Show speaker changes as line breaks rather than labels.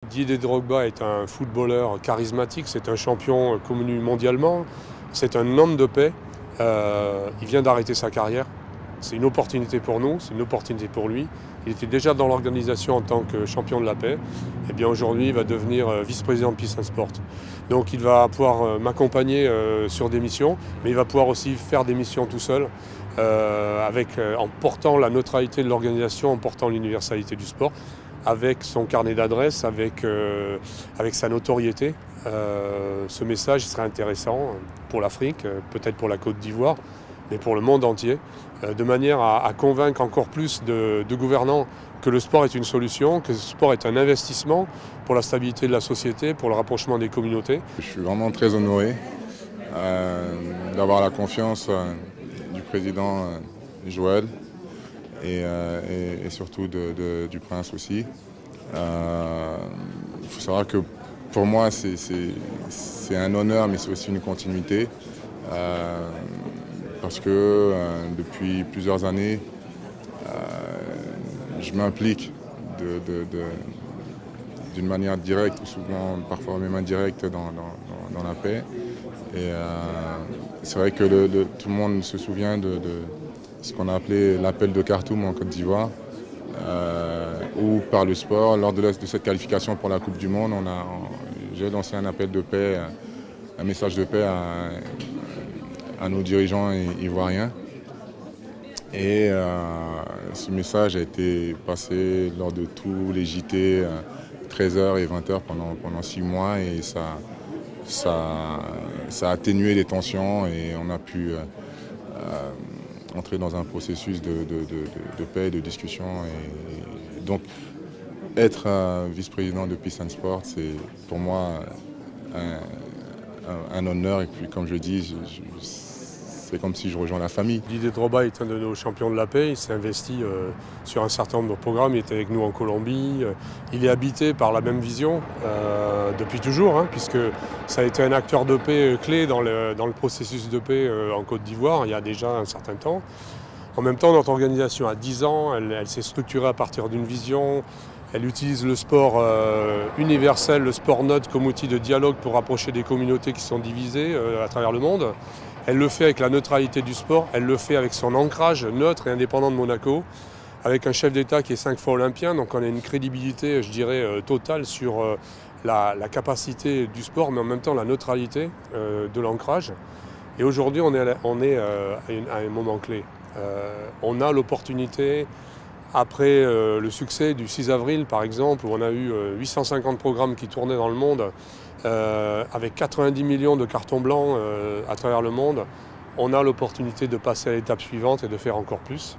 Didier Drogba est un footballeur charismatique, c'est un champion connu mondialement, c'est un homme de paix. Il vient d'arrêter sa carrière. C'est une opportunité pour nous, c'est une opportunité pour lui. Il était déjà dans l'organisation en tant que champion de la paix. Et bien aujourd'hui, il va devenir vice-président de Peace and Sport. Donc il va pouvoir m'accompagner sur des missions, mais il va pouvoir aussi faire des missions tout seul, en portant la neutralité de l'organisation, en portant l'universalité du sport, avec son carnet d'adresses, avec sa notoriété. Ce message serait intéressant pour l'Afrique, peut-être pour la Côte d'Ivoire, mais pour le monde entier, de manière à convaincre encore plus de gouvernants que le sport est une solution, que le sport est un investissement pour la stabilité de la société, pour le rapprochement des communautés.
Je suis vraiment très honoré d'avoir la confiance du président Joël et surtout du prince aussi. Il faut savoir que pour moi c'est un honneur, mais c'est aussi une continuité. Parce que depuis plusieurs années, je m'implique d'une manière directe ou souvent parfois même indirecte dans la paix. Et c'est vrai que tout le monde se souvient de ce qu'on a appelé l'appel de Khartoum en Côte d'Ivoire, où par le sport, lors de cette qualification pour la Coupe du Monde, j'ai lancé un appel de paix, un message de paix à nos dirigeants ivoiriens. Et ce message a été passé lors de tous les JT 13h et 20h pendant 6 mois, et ça a atténué les tensions et on a pu entrer dans un processus de paix, de discussion. Et donc être vice-président de Peace and Sport, c'est pour moi un honneur, et puis comme je dis, c'est comme si je rejoins la famille.
Didier Drogba est un de nos champions de la paix, il s'est investi sur un certain nombre de programmes, il était avec nous en Colombie, il est habité par la même vision depuis toujours, puisque ça a été un acteur de paix clé dans le processus de paix en Côte d'Ivoire il y a déjà un certain temps. En même temps, notre organisation a 10 ans, elle s'est structurée à partir d'une vision. Elle utilise le sport universel, le sport neutre comme outil de dialogue pour rapprocher des communautés qui sont divisées à travers le monde. Elle le fait avec la neutralité du sport, elle le fait avec son ancrage neutre et indépendant de Monaco, avec un chef d'État qui est 5 fois olympien, donc on a une crédibilité, je dirais, totale sur la capacité du sport, mais en même temps la neutralité de l'ancrage. Et aujourd'hui, on est à un moment clé. On a l'opportunité, après le succès du 6 avril par exemple, où on a eu 850 programmes qui tournaient dans le monde, avec 90 millions de cartons blancs à travers le monde, on a l'opportunité de passer à l'étape suivante et de faire encore plus.